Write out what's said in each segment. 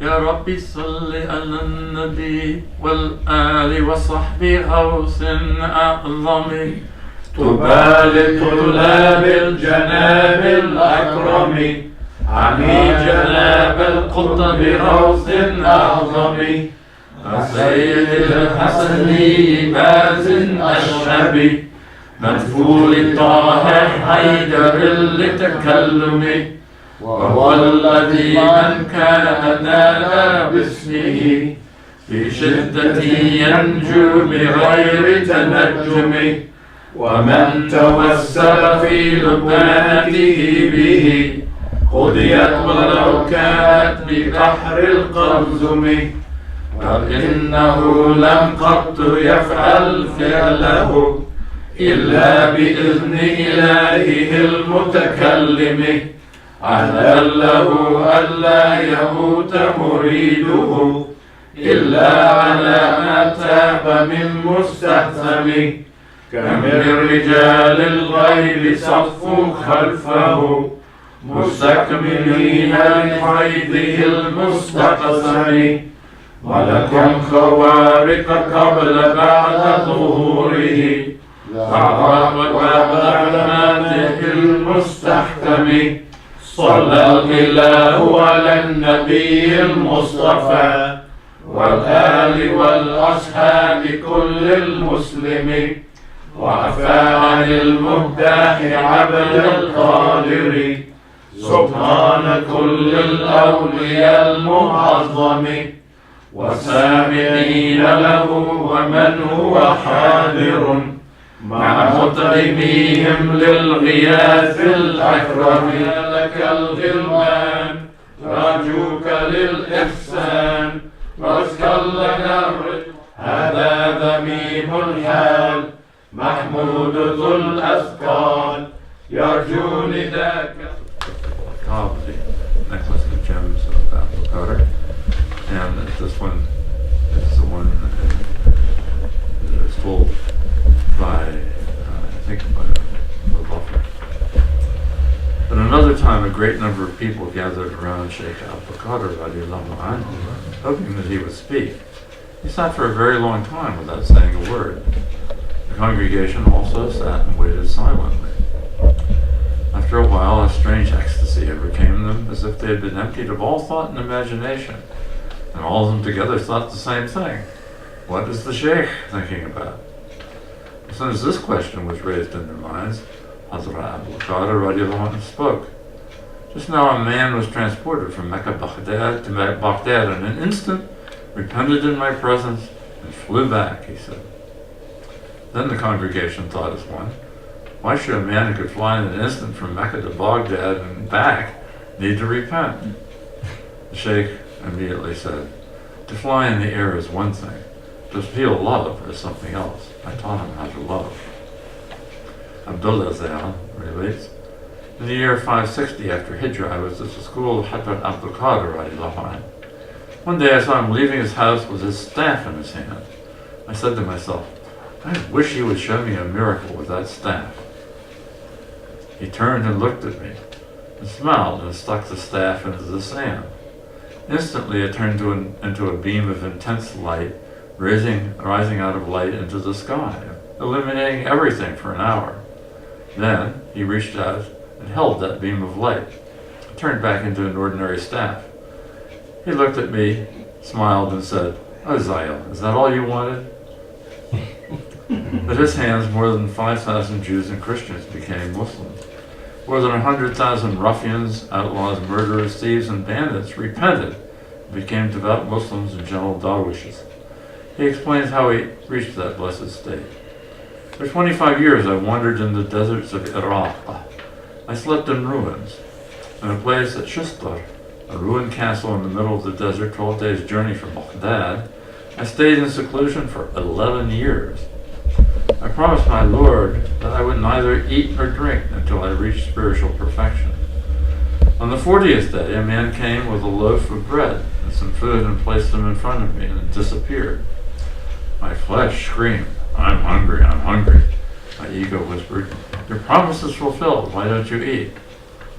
يا ربي صل على النبي والآل وصحبه غوث أعظم. طوبى لطلاب الجناب الأكرم عمي جناب القطب غوث أعظم. السيد الحسني باز أشهبي مدفول طه حيدر لتكلم. وهو الذي من كان نال باسمه في شدة ينجو بغير تنجم. ومن توسل في لبنته به قضيت ولو كانت ببحر القلزم. فإنه لم قط يفعل فعله إلا بإذن إلهه المتكلم. عهدا له ألا يموت مريده إلا على ما تاب من مستحسم. كم من رجال الغيب صفوا خلفه مستكملين لفيضه المستقسم. ولكم خوارق قبل بعد ظهوره بعد رحمته المستحكم. صلى الإله على النبي المصطفى والآل والأصحاب كل المسلم. وعفى عن المبدح عبد القادر سبحان كل الأولياء المعظم. وسامعين له ومن هو حاضر مع مطعميهم للغياث الأكرم. لك الغلمان رجوك للإحسان واسكن لنا هذا ذميم الحال محمود ذو الأثقال يرجو نداك. The necklace of gems of apple powder, and this one is the one that is told by, I think, by a buffer. But another time, a great number of people gathered around Sheikh Abdul-Qadir radiallahu anhu, hoping that he would speak. He sat for a very long time without saying a word. The congregation also sat and waited silently. After a while, a strange ecstasy overcame them, as if they had been emptied of all thought and imagination, and all of them together thought the same thing. What is the Sheikh thinking about? As soon as this question was raised in their minds, Hazrat Abdul-Qadir radiallahu anhu spoke. Just now a man was transported from Mecca Baghdad to Baghdad in an instant, repented in my presence, and flew back, he said. Then the congregation thought as one, why should a man who could fly in an instant from Mecca to Baghdad and back need to repent? The Sheikh immediately said, to fly in the air is one thing, to feel love is something else. I taught him how to love. Abdullah Zayal relates, in the year 560 after Hijrah, I was at the school of Hazrat Abdul-Qadir radiallahu anhu. One day I saw him leaving his house with his staff in his hand. I said to myself, I wish he would show me a miracle with that staff. He turned and looked at me and smiled and stuck the staff into the sand. Instantly it turned into a beam of intense light, rising out of light into the sky, illuminating everything for an hour. Then he reached out and held that beam of light. It turned back into an ordinary staff. He looked at me, smiled, and said, "Oh, Zayal, is that all you wanted?" At his hands, more than 5,000 Jews and Christians became Muslims. More than 100,000 ruffians, outlaws, murderers, thieves, and bandits repented and became devout Muslims and gentle darwishes. He explains how he reached that blessed state. For 25 years I wandered in the deserts of Iraq. I slept in ruins. In a place at Shistar, a ruined castle in the middle of the desert, 12 days' journey from Baghdad, I stayed in seclusion for 11 years. I promised my Lord that I would neither eat nor drink until I reached spiritual perfection. On the 40th day, a man came with a loaf of bread and some food and placed them in front of me and disappeared. My flesh screamed, "I'm hungry, I'm hungry." My ego whispered, "Your promise is fulfilled, why don't you eat?"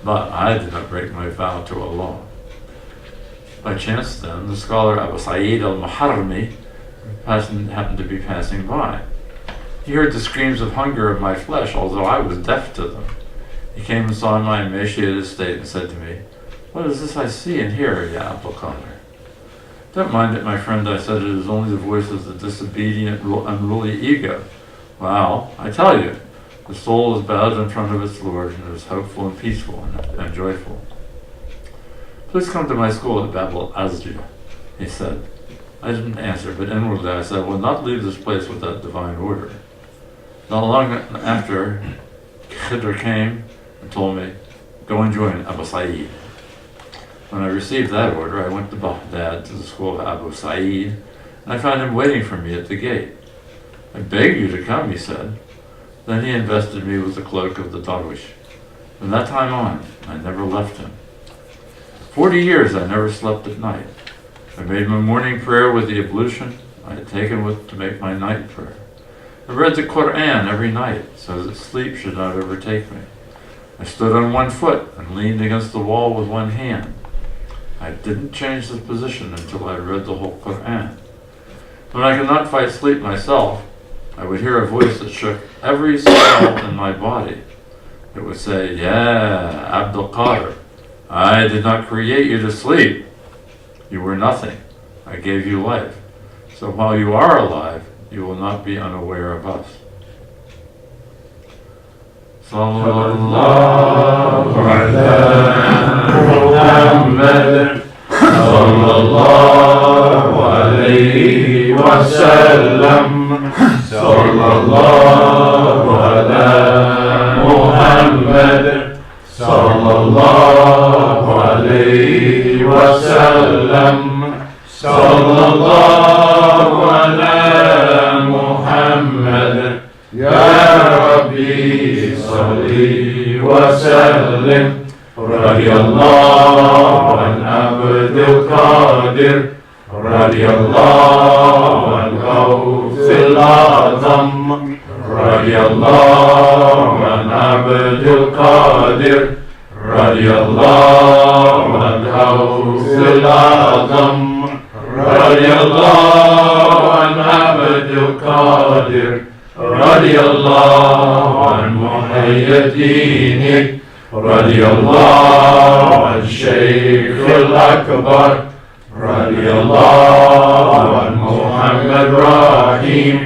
But I did not break my vow to Allah. By chance then, the scholar Abu Sa'id al-Muharrami happened to be passing by. He heard the screams of hunger of my flesh, although I was deaf to them. He came and saw my emaciated state and said to me, "What is this I see and hear, Ya Abdul Qadir?" "Don't mind it, my friend," I said. "It is only the voice of the disobedient, unruly ego." "Well, I tell you, the soul is bowed in front of its Lord and is hopeful and peaceful and joyful." "Please come to my school at Bab al-Azria," he said. I didn't answer, but inwardly I said, "I will not leave this place without divine order." Not long after, Khidr came and told me, "Go and join Abu Sa'id." When I received that order, I went to Baghdad to the school of Abu Sa'id, and I found him waiting for me at the gate. "I beg you to come," he said. Then he invested me with the cloak of the Darwish. From that time on, I never left him. 40 years I never slept at night. I made my morning prayer with the ablution I had taken to make my night prayer. I read the Quran every night so that sleep should not overtake me. I stood on one foot and leaned against the wall with one hand. I didn't change the position until I read the whole Quran. When I could not fight sleep myself, I would hear a voice that shook every cell in my body. It would say, "Yeah, Abdul Qadir, I did not create you to sleep. You were nothing. I gave you life. So while you are alive, you will not be unaware of us." Sallallahu Muhammad sallallahu alayhi wa sallam. Sallallahu ala Muhammad sallallahu alayhi wa sallam. Sallallahu ala Muhammad. Ya Rabbi salli wa sallim. Radiyallahu an Abdul Qadir. Radiyallahu an Gawthil Azam. Radiyallahu an Abdul Qadir. Radiyallahu an Gawthil Azam. Radiyallahu an Abdul Qadir. Radiyallahu an Muhaiyaddeen. Radiyallahu an Sheikh al-Akbar. Radiyallahu an Muhammad Rahim.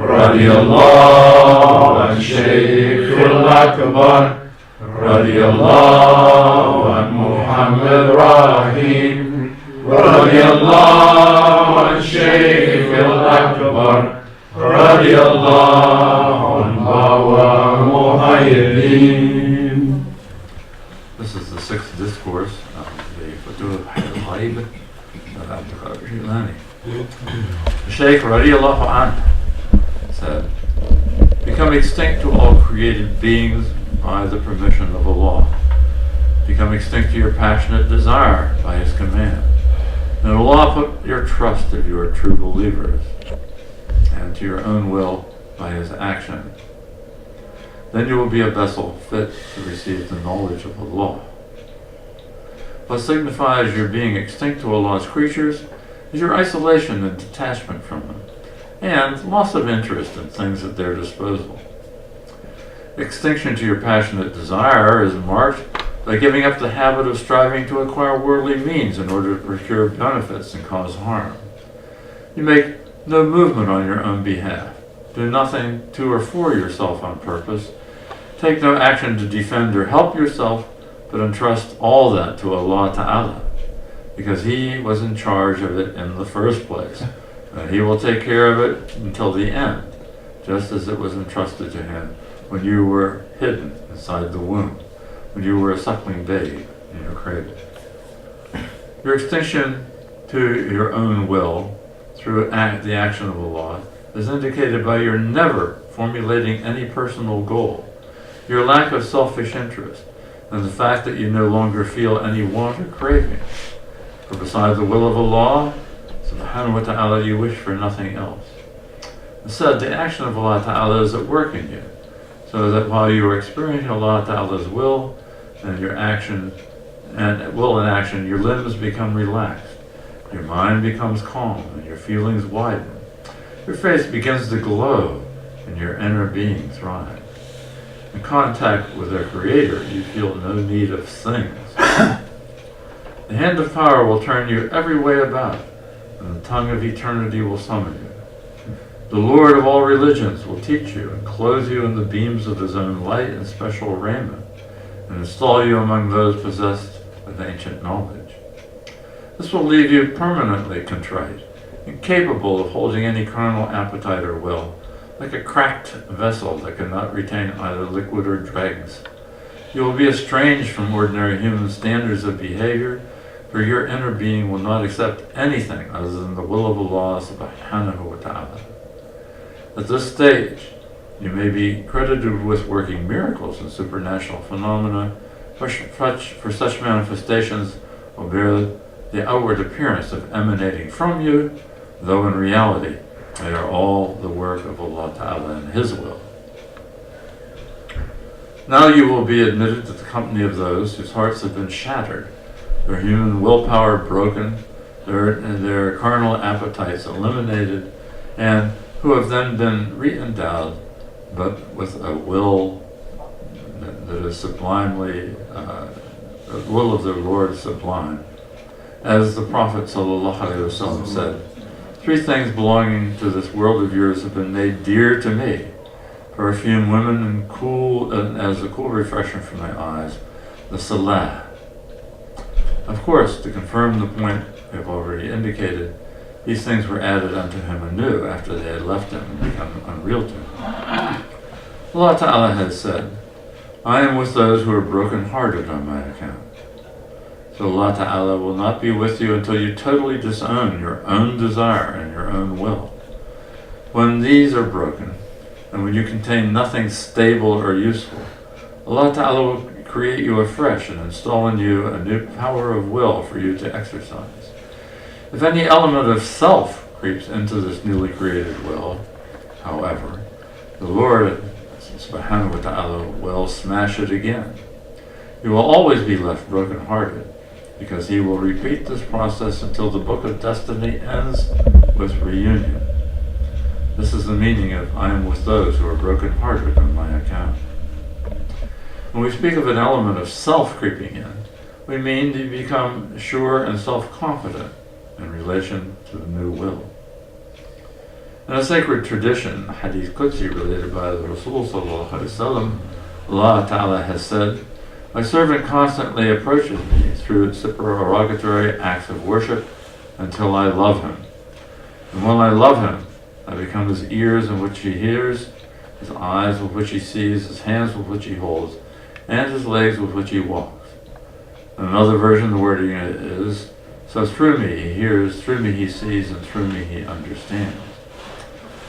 Radiyallahu an Sheikh al-Akbar. Radiyallahu an Muhammad Rahim. Radiyallahu an Sheikh al-Akbar. Radiyallahu an Bawa Muhaiyaddeen. This is the sixth discourse of the Futuh al-Ghaib of Abdul Qadir Jilani. The Sheikh radiallahu anhu said, "Become extinct to all created beings by the permission of Allah. Become extinct to your passionate desire by His command. And Allah put your trust if you are true believers, and to your own will by His action. Then you will be a vessel fit to receive the knowledge of Allah. What signifies your being extinct to Allah's creatures is your isolation and detachment from them, and loss of interest in things at their disposal. Extinction to your passionate desire is marked by giving up the habit of striving to acquire worldly means in order to procure benefits and cause harm. You make no movement on your own behalf. Do nothing to or for yourself on purpose. Take no action to defend or help yourself, but entrust all that to Allah Ta'ala, because He was in charge of it in the first place, and He will take care of it until the end, just as it was entrusted to Him when you were hidden inside the womb, when you were a suckling babe in your cradle. Your extinction to your own will through the action of Allah is indicated by your never formulating any personal goal, your lack of selfish interest, and the fact that you no longer feel any want or craving. For beside the will of Allah, subhanahu wa ta'ala, you wish for nothing else. Instead, the action of Allah Ta'ala is at work in you, so that while you are experiencing Allah Ta'ala's will, then your action and will in action, your limbs become relaxed, your mind becomes calm, and your feelings widen. Your face begins to glow, and your inner being thrives. In contact with their Creator, you feel no need of things. The hand of power will turn you every way about, and the tongue of eternity will summon you. The Lord of all religions will teach you and clothe you in the beams of His own light and special raiment, and install you among those possessed with ancient knowledge. This will leave you permanently contrite, incapable of holding any carnal appetite or will, like a cracked vessel that cannot retain either liquid or dregs. You will be estranged from ordinary human standards of behavior, for your inner being will not accept anything other than the will of Allah subhanahu wa ta'ala. At this stage, you may be credited with working miracles and supernatural phenomena, for such manifestations will bear the outward appearance of emanating from you, though in reality they are all the work of Allah Ta'ala and His will. Now you will be admitted to the company of those whose hearts have been shattered, their human willpower broken, their carnal appetites eliminated, and who have then been re-endowed, but with a will that is sublimely, the will of the Lord sublime. As the Prophet ﷺ said, 3 things belonging to this world of yours have been made dear to me: perfume, women, and as a cool refreshment for my eyes, the salah. Of course, to confirm the point we have already indicated, these things were added unto him anew after they had left him and become unreal to him. Allah Ta'ala has said, I am with those who are broken-hearted on my account. So Allah Ta'ala will not be with you until you totally disown your own desire and your own will. When these are broken, and when you contain nothing stable or useful, Allah Ta'ala will create you afresh and install in you a new power of will for you to exercise. If any element of self creeps into this newly created will, however, the Lord subhanahu wa ta'ala will smash it again. You will always be left broken-hearted, because He will repeat this process until the book of destiny ends with reunion. This is the meaning of I am with those who are broken-hearted on my account. When we speak of an element of self creeping in, we mean to become sure and self-confident in relation to the new will. In a sacred tradition, Hadith Qudsi related by the Rasul sallallahu alaihi wasallam, Allah Ta'ala has said, my servant constantly approaches me through supererogatory acts of worship until I love him. And when I love him, I become his ears in which he hears, his eyes with which he sees, his hands with which he holds, and his legs with which he walks. In another version, the wording is, so through me he hears, through me he sees, and through me he understands.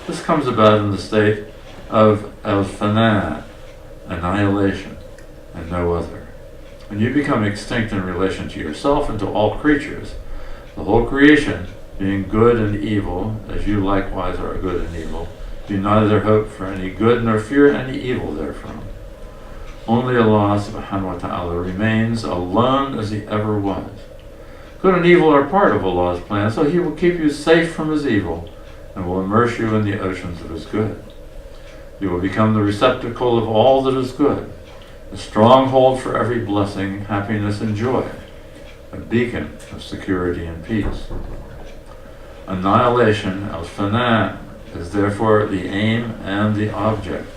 This comes about in the state of al-fana, annihilation, and no other. When you become extinct in relation to yourself and to all creatures, the whole creation, being good and evil, as you likewise are good and evil, do neither hope for any good nor fear any evil therefrom. Only Allah subhanahu wa ta'ala remains alone as He ever was. Good and evil are part of Allah's plan, so He will keep you safe from His evil and will immerse you in the oceans of His good. You will become the receptacle of all that is good, a stronghold for every blessing, happiness, and joy, a beacon of security and peace. Annihilation, al-fana, is therefore the aim and the object,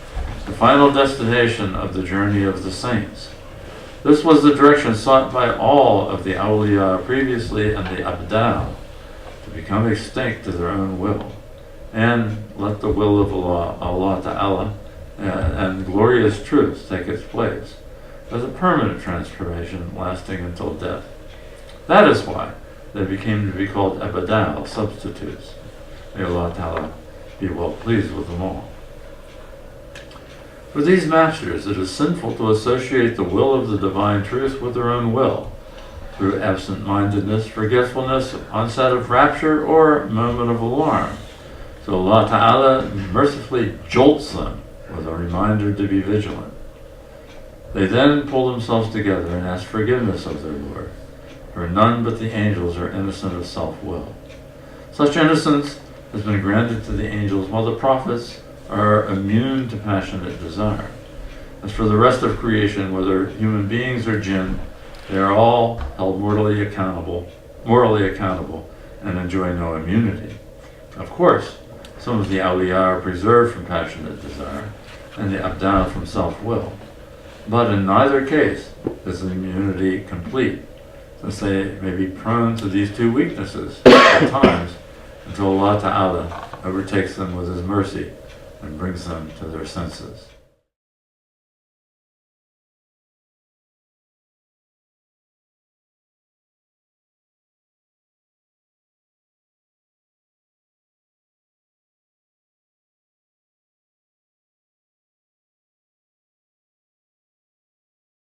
the final destination of the journey of the saints. This was the direction sought by all of the awliya previously and the abdal, to become extinct to their own will, and let the will of Allah Ta'ala and glorious truth take its place, as a permanent transformation lasting until death. That is why they became to be called abdal, substitutes. May Allah Ta'ala be well pleased with them all. For these masters, it is sinful to associate the will of the divine truth with their own will, through absent-mindedness, forgetfulness, onset of rapture, or moment of alarm. So Allah Ta'ala mercifully jolts them with a reminder to be vigilant. They then pull themselves together and ask forgiveness of their Lord, for none but the angels are innocent of self-will. Such innocence has been granted to the angels, while the prophets are immune to passionate desire. As for the rest of creation, whether human beings or jinn, they are all held morally accountable, and enjoy no immunity. Of course, some of the awliya are preserved from passionate desire, and the abdal from self-will. But in neither case is the immunity complete, since they may be prone to these two weaknesses at times, until Allah Ta'ala overtakes them with His mercy and brings them to their senses.